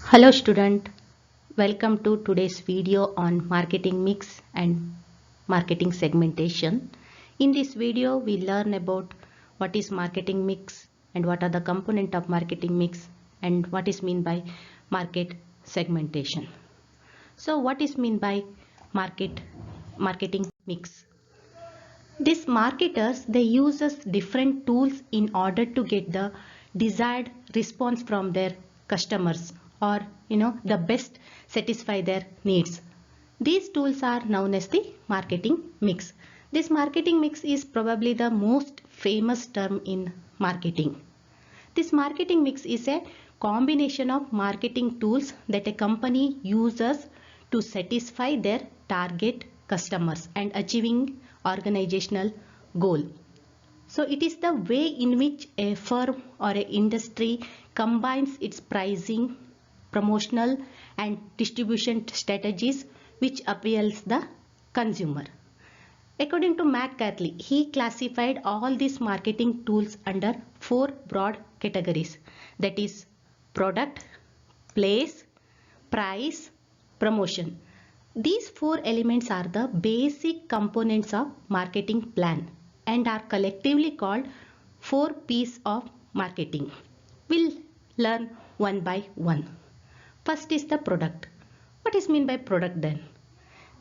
Hello student, welcome to today's video on marketing mix and marketing segmentation. In this video we learn about what is marketing mix and what are the components of marketing mix and what is mean by market segmentation. So what is mean by marketing mix? These marketers, they uses different tools in order to get the desired response from their customers, or the best satisfy their needs. These tools are known as the marketing mix. This marketing mix is probably the most famous term in marketing. This marketing mix is a combination of marketing tools that a company uses to satisfy their target customers and achieving organizational goal. So it is the way in which a firm or an industry combines its pricing, promotional and distribution strategies which appeals the consumer. According to Matt Cartley, he classified all these marketing tools under four broad categories, that is product, place, price, promotion. These four elements are the basic components of marketing plan and are collectively called 4 P's of marketing. We'll learn one by one. First is the product. What is meant by product then?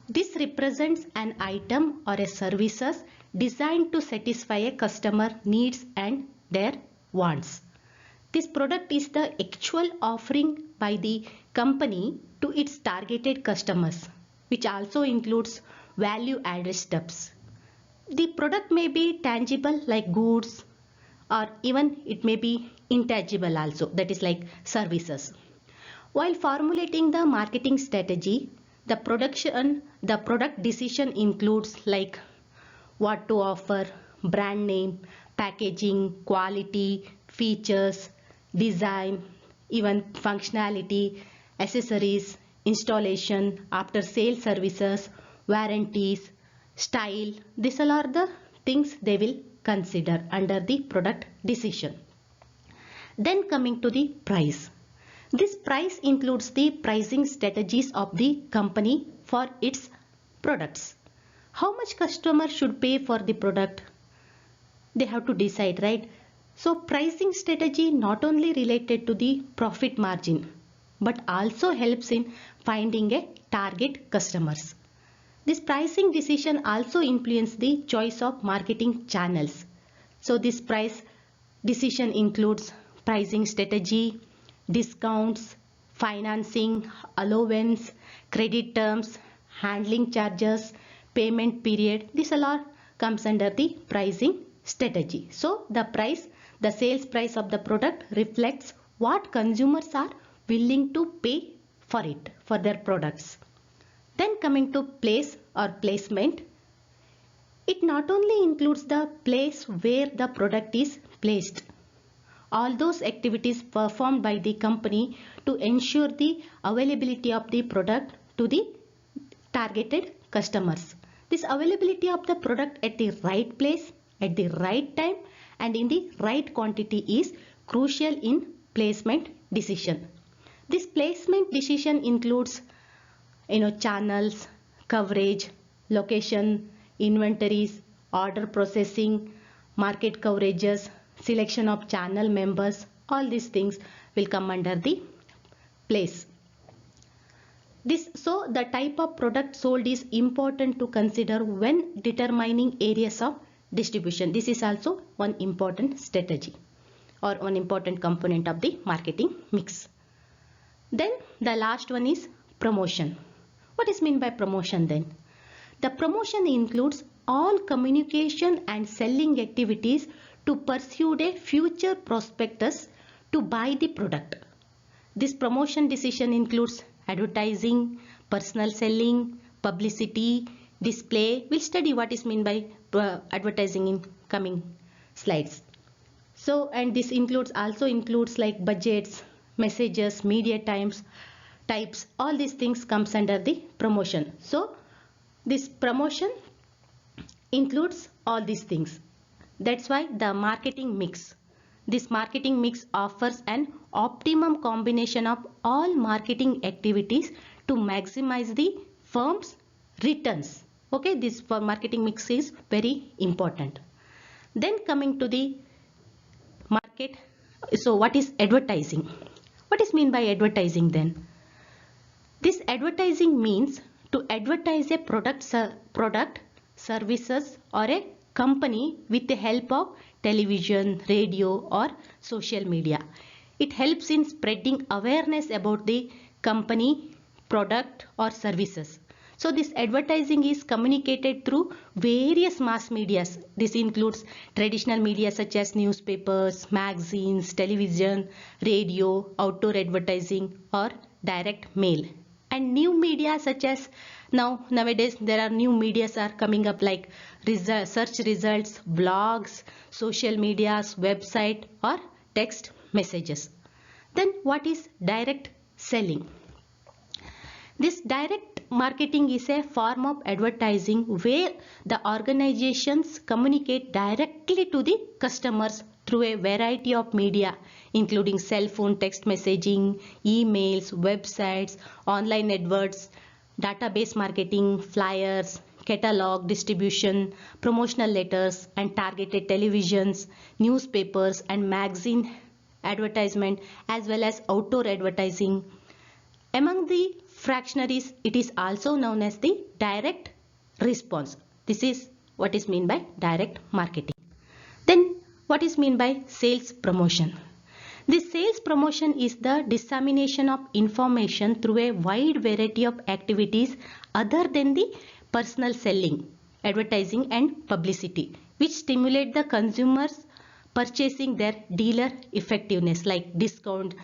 This represents an item or a services designed to satisfy a customer needs and their wants. This product is the actual offering by the company to its targeted customers, which also includes value added steps. The product may be tangible like goods, or even it may be intangible also, that is like services. While formulating the marketing strategy, the product decision includes like what to offer, brand name, packaging, quality, features, design, even functionality, accessories, installation, after sale services, warranties, style. These all are the things they will consider under the product decision. Then coming to the price. This price includes the pricing strategies of the company for its products. How much customer should pay for the product? They have to decide, right? So pricing strategy not only related to the profit margin, but also helps in finding a target customers. This pricing decision also influences the choice of marketing channels. So this price decision includes pricing strategy, discounts, financing, allowance, credit terms, handling charges, payment period. This all comes under the pricing strategy. So the sales price of the product reflects what consumers are willing to pay for it, for their products. Then coming to place or placement, it not only includes the place where the product is placed, all those activities performed by the company to ensure the availability of the product to the targeted customers. This availability of the product at the right place, at the right time and in the right quantity is crucial in placement decision. This placement decision includes channels, coverage, location, inventories, order processing, market coverages, selection of channel members. All these things will come under the place. So the type of product sold is important to consider when determining areas of distribution. This is also one important strategy or one important component of the marketing mix. Then the last one is promotion. What is meant by promotion then? The promotion includes all communication and selling activities to pursue a future prospectus to buy the product. This promotion decision includes advertising, personal selling, publicity, display. We'll study what is meant by advertising in coming slides. So, and this also includes like budgets, messages, media types, all these things comes under the promotion. So this promotion includes all these things. That's why the marketing mix, This marketing mix offers an optimum combination of all marketing activities to maximize the firm's returns. Okay, this for marketing mix is very important. Then coming to the market, so what is advertising? What is mean by advertising then? This advertising means to advertise a product, services or a company with the help of television, radio or social media. It helps in spreading awareness about the company, product or services. So this advertising is communicated through various mass medias. This includes traditional media such as newspapers, magazines, television, radio, outdoor advertising or direct mail. And new media such as nowadays there are new medias are coming up like search results, blogs, social medias, website or text messages. Then what is direct selling? This direct marketing is a form of advertising where the organizations communicate directly to the customers through a variety of media including cell phone text messaging, emails, websites, online adverts, database marketing, flyers, catalog distribution, promotional letters and targeted televisions, newspapers and magazine advertisement as well as outdoor advertising. Among the fractionaries, it is also known as the direct response. This is what is meant by direct marketing. Then what is meant by sales promotion? This sales promotion is the dissemination of information through a wide variety of activities other than the personal selling, advertising and publicity, which stimulate the consumers purchasing their dealer effectiveness like discount.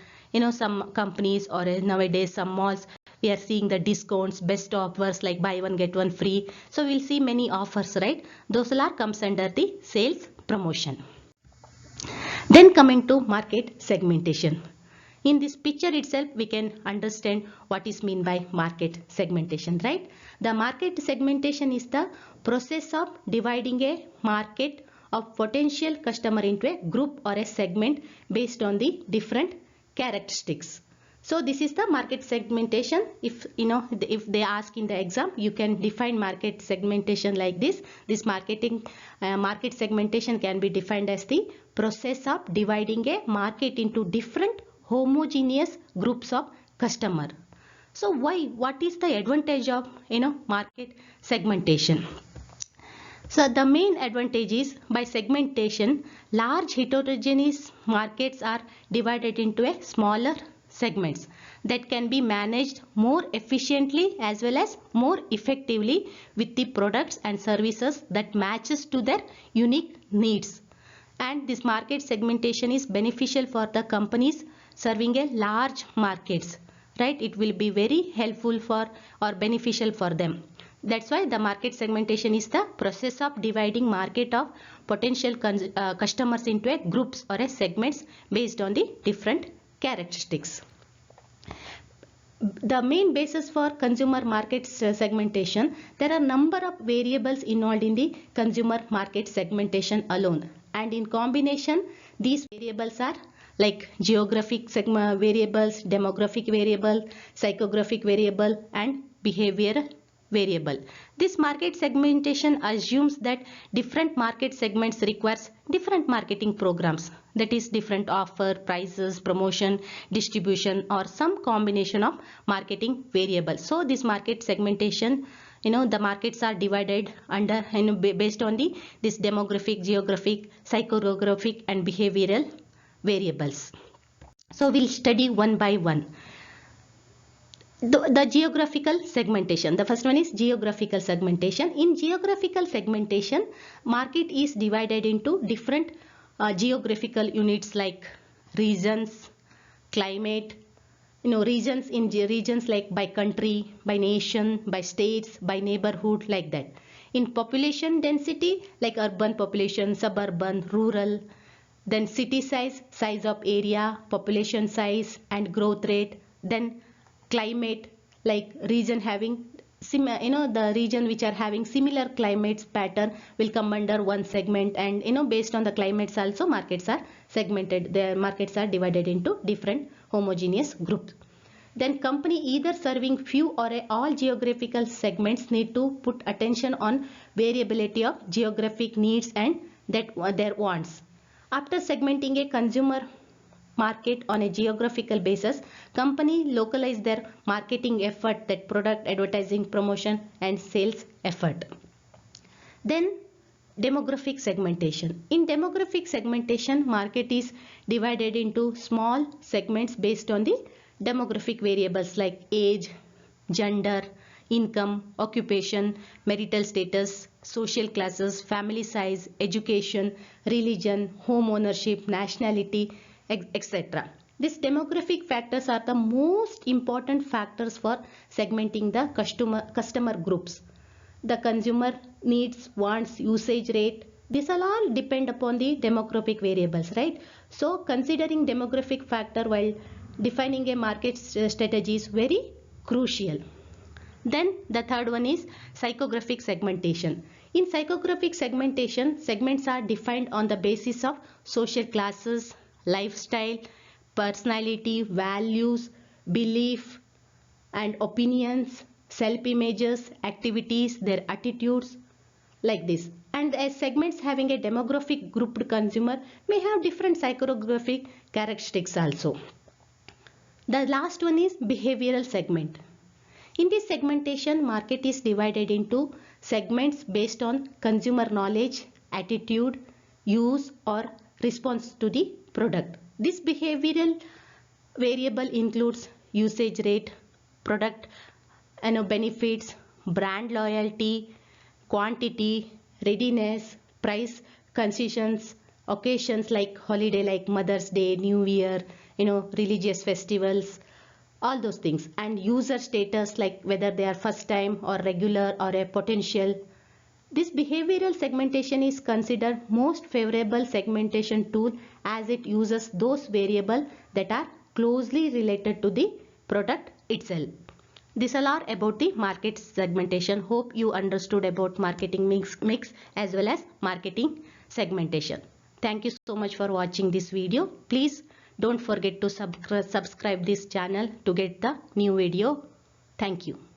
Some companies or nowadays some malls we are seeing the discounts, best offers like buy one get one free. So we'll see many offers, right? Those all are comes under the sales promotion. Then coming to market segmentation. In this picture itself we can understand what is meant by market segmentation, right? The market segmentation is the process of dividing a market of potential customer into a group or a segment based on the different characteristics. So this is the market segmentation. If they ask in the exam, you can define market segmentation like this. This market segmentation can be defined as the process of dividing a market into different homogeneous groups of customer. So what is the advantage of market segmentation? So the main advantage is by segmentation, large heterogeneous markets are divided into a smaller segments that can be managed more efficiently as well as more effectively with the products and services that matches to their unique needs. And this market segmentation is beneficial for the companies serving a large markets, right? It will be very helpful for or beneficial for them. That's why the market segmentation is the process of dividing market of potential customers into a groups or a segments based on the different characteristics. The main basis for consumer market segmentation, there are number of variables involved in the consumer market segmentation alone, and in combination these variables are like geographic variables, demographic variable, psychographic variable and behavioral variable. This market segmentation assumes that different market segments requires different marketing programs, that is different offer, prices, promotion, distribution or some combination of marketing variables. So this market segmentation, the markets are divided under based on this demographic, geographic, psychographic and behavioral variables. So we'll study one by one. The geographical segmentation. The first one is geographical segmentation. In geographical segmentation, market is divided into different geographical units like regions, climate, regions in regions like by country, by nation, by states, by neighborhood, like that. In population density, like urban population, suburban, rural, then city size, size of area, population size and growth rate, then climate, like region having the region which are having similar climates pattern will come under one segment, and based on the climates also markets are segmented. Their markets are divided into different homogeneous groups. Then company either serving few or all geographical segments need to put attention on variability of geographic needs and their wants. After segmenting a consumer market on a geographical basis, company localize their marketing effort, that product advertising, promotion and sales effort. Then demographic segmentation. In demographic segmentation, market is divided into small segments based on the demographic variables like age, gender, income, occupation, marital status, social classes, family size, education, religion, home ownership, nationality, etc. These demographic factors are the most important factors for segmenting the customer groups. The consumer needs, wants, usage rate, these all depend upon the demographic variables, right? So considering demographic factor while defining a market strategy is very crucial. Then the third one is psychographic segmentation. In psychographic segmentation, segments are defined on the basis of social classes, lifestyle, personality, values, belief and opinions, self-images, activities, their attitudes, like this. And as segments having a demographic grouped consumer may have different psychographic characteristics also. The last one is behavioral segment. In this segmentation, market is divided into segments based on consumer knowledge, attitude, use or response to the product. This behavioral variable includes usage rate, product benefits, brand loyalty, quantity, readiness, price concessions, occasions like holiday like Mother's Day, New Year, religious festivals, all those things, and user status like whether they are first time or regular or a potential. This behavioral segmentation is considered most favorable segmentation tool as it uses those variables that are closely related to the product itself. These all are about the market segmentation. Hope you understood about marketing mix as well as marketing segmentation. Thank you so much for watching this video. Please don't forget to subscribe this channel to get the new video. Thank you.